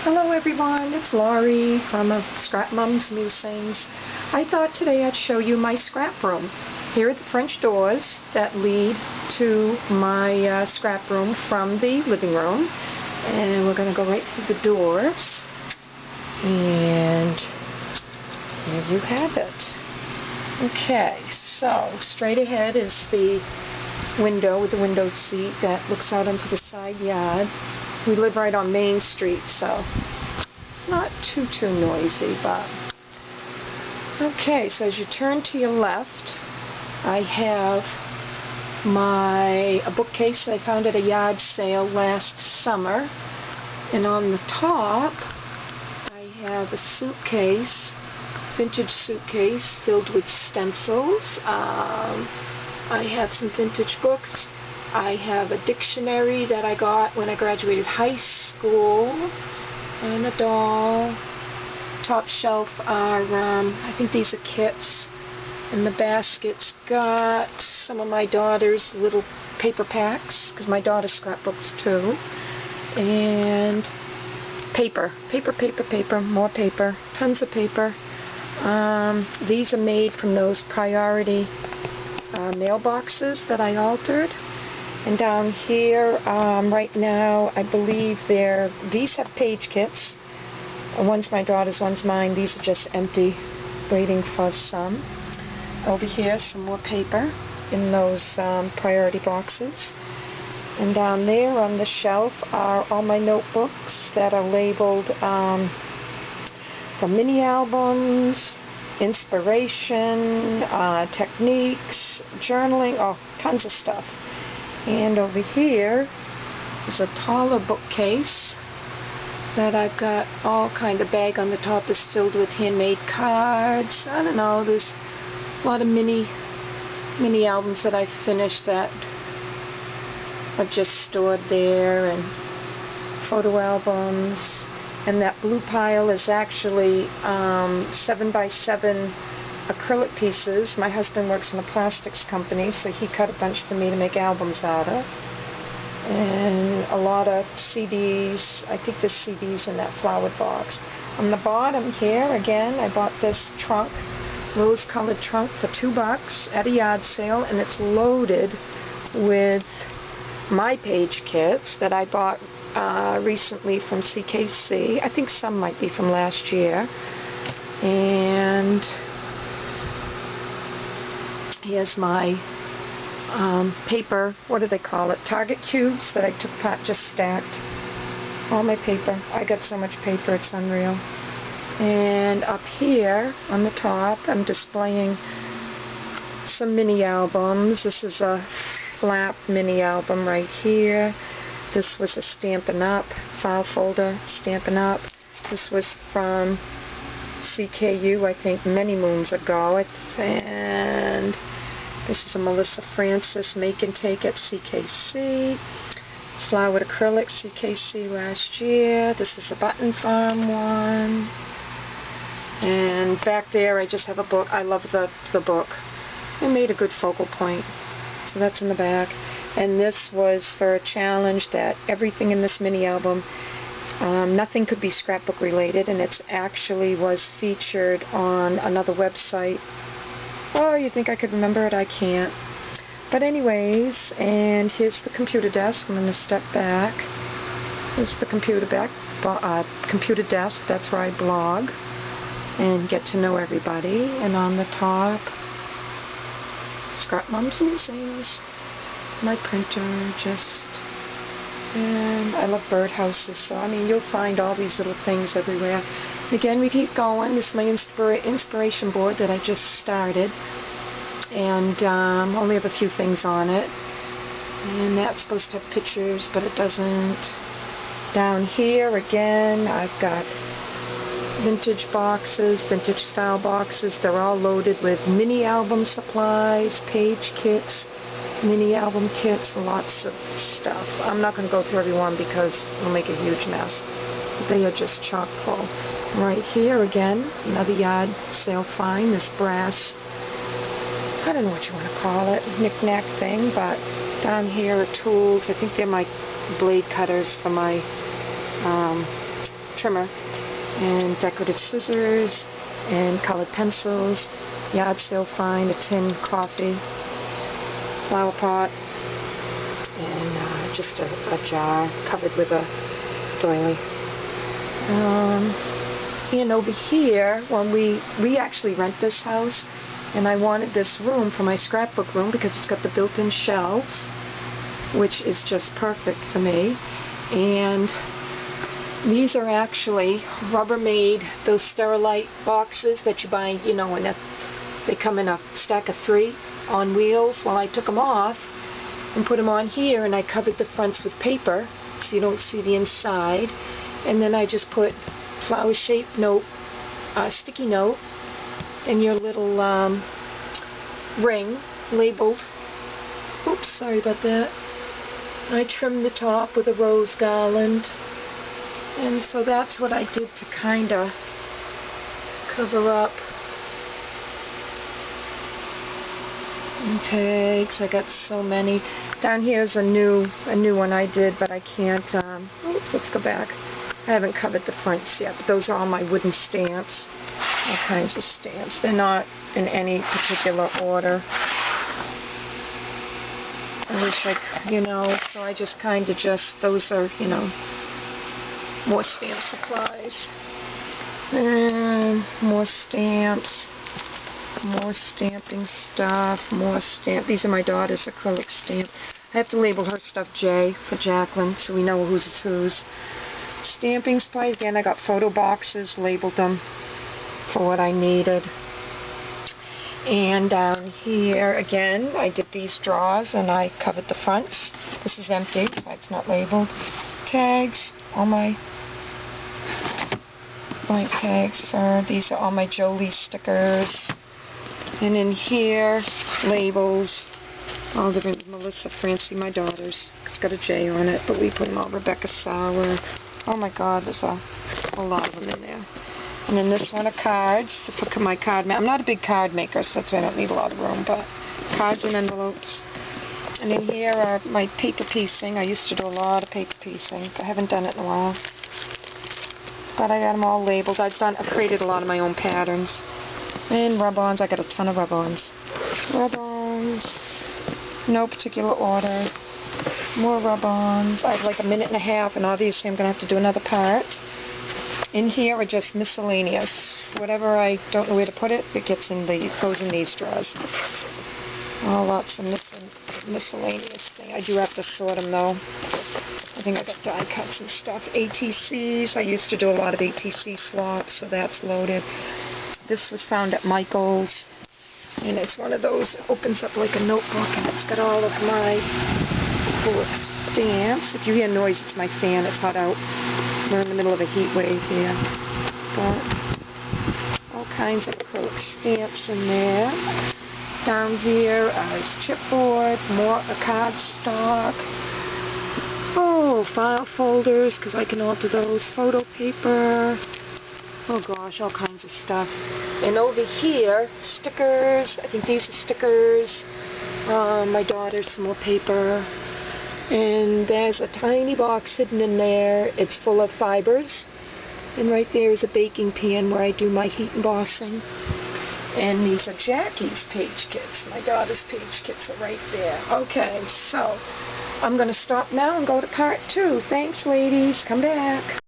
Hello everyone, it's Laurie from Scrap Mom's Musings. I thought today I'd show you my scrap room. Here are the French doors that lead to my scrap room from the living room. And we're going to go right through the doors. And here you have it. Okay, so straight ahead is the window with the window seat that looks out onto the side yard. We live right on Main Street, so it's not too noisy, but okay, so as you turn to your left, I have a bookcase that I found at a yard sale last summer, and on the top I have a suitcase, vintage suitcase filled with stencils. I have some vintage books. I have a dictionary that I got when I graduated high school, and a doll. Top shelf are, I think these are kits, and the basket's got some of my daughter's little paper packs, because my daughter scrapbooks too, and paper, more paper, tons of paper. These are made from those priority mailboxes that I altered. And down here, right now, I believe these have page kits. One's my daughter's, one's mine. These are just empty, waiting for some. Over here, some more paper in those priority boxes. And down there on the shelf are all my notebooks that are labeled from mini albums, inspiration, techniques, journaling, tons of stuff. And over here is a taller bookcase that I've got all kind of bag on the top is filled with handmade cards. I don't know, there's a lot of mini albums that I've finished that I've just stored there, and photo albums. And that blue pile is actually 7x7 acrylic pieces. My husband works in a plastics company, so he cut a bunch for me to make albums out of. And a lot of CDs. I think there's CDs in that flowered box. On the bottom here, again, I bought this trunk, rose-colored trunk, for $2 at a yard sale, and it's loaded with my page kits that I bought recently from CKC. I think some might be from last year. And here's my paper, what do they call it? Target cubes that I took apart, just stacked. All my paper. I got so much paper, it's unreal. And up here on the top, I'm displaying some mini albums. This is a flap mini album right here. This was a Stampin' Up! File folder, Stampin' Up! This was from CKU, I think, many moons ago. And this is a Melissa Francis Make and Take at CKC. Flowered acrylic, CKC last year. This is the Button Farm one. And back there I just have a book. I love the book. I made a good focal point. So that's in the back. And this was for a challenge that everything in this mini album, nothing could be scrapbook related, and it actually was featured on another website. Oh, you think I could remember it? I can't. But anyways, and here's the computer desk. I'm going to step back. Here's the computer desk. That's where I blog and get to know everybody. And on the top, Scrap Mom's Musings. My printer, and I love birdhouses, so I mean, you'll find all these little things everywhere. Again, we keep going. This is my inspiration board that I just started, and only have a few things on it, and that's supposed to have pictures, but it doesn't. Down here, again, I've got vintage boxes, vintage style boxes. They're all loaded with mini album supplies, page kits, mini album kits, lots of stuff. I'm not going to go through every one because it'll make a huge mess. They are just chock full. Right here again, another yard sale find, this brass, I don't know what you want to call it, knick-knack thing, but down here are tools. I think they're my blade cutters for my trimmer, and decorative scissors, and colored pencils, yard sale find, a tin coffee, flower pot, and just a jar covered with a doily. And over here, when we actually rent this house, and I wanted this room for my scrapbook room because it's got the built-in shelves, which is just perfect for me. And these are actually Rubbermaid, those Sterilite boxes that you buy, you know, and they come in a stack of 3 on wheels. Well, I took them off and put them on here, and I covered the fronts with paper so you don't see the inside. And then I just put flower-shaped note, sticky note, and your little ring labeled. Oops, sorry about that. I trimmed the top with a rose garland. And so that's what I did to kind of cover up. And tags, I got so many. Down here's a new one I did, but I can't, oops, let's go back. I haven't covered the fronts yet, but those are all my wooden stamps. All kinds of stamps. They're not in any particular order. I wish I, you know, so I just kind of those are, you know, more stamp supplies. And more stamps. More stamping stuff. More stamp. These are my daughter's acrylic stamps. I have to label her stuff J for Jacqueline, so we know whose is whose. Stamping supplies. Again, I got photo boxes, labeled them for what I needed. And down here, again, I did these drawers and I covered the fronts. This is empty, so it's not labeled. Tags, all my blank tags for, these are all my Jolie stickers. And in here, labels, all different, Melissa, Francie, my daughters. It's got a J on it, but we put them all, Rebecca Sauer. Oh my God, there's a lot of them in there. And then this one are cards to put my card. I'm not a big card maker, so that's why I don't need a lot of room, but cards and envelopes. And in here are my paper piecing. I used to do a lot of paper piecing, but I haven't done it in a while. But I got them all labeled. I've created a lot of my own patterns. And rub-ons. I got a ton of rub-ons. Rub-ons. No particular order. More rub-ons. I have like a minute and a half, and obviously I'm going to have to do another part. In here are just miscellaneous. Whatever I don't know where to put it, it goes in these drawers. Oh, lots of miscellaneous things. I do have to sort them though. I think I got die cuts and stuff. ATCs. I used to do a lot of ATC swaps, so that's loaded. This was found at Michael's, and it's one of those. It opens up like a notebook, and it's got all of my full of stamps. If you hear noise, it's my fan. It's hot out. We're in the middle of a heat wave here. But all kinds of acrylic stamps in there. Down here is chipboard, more cardstock. Oh, file folders, because I can alter those. Photo paper. Oh gosh, all kinds of stuff. And over here, stickers. I think these are stickers. My daughter's some more paper. And there's a tiny box hidden in there. It's full of fibers. And right there is a baking pan where I do my heat embossing. And these are Jackie's page kits. My daughter's page kits are right there. Okay, so I'm going to stop now and go to part 2. Thanks, ladies. Come back.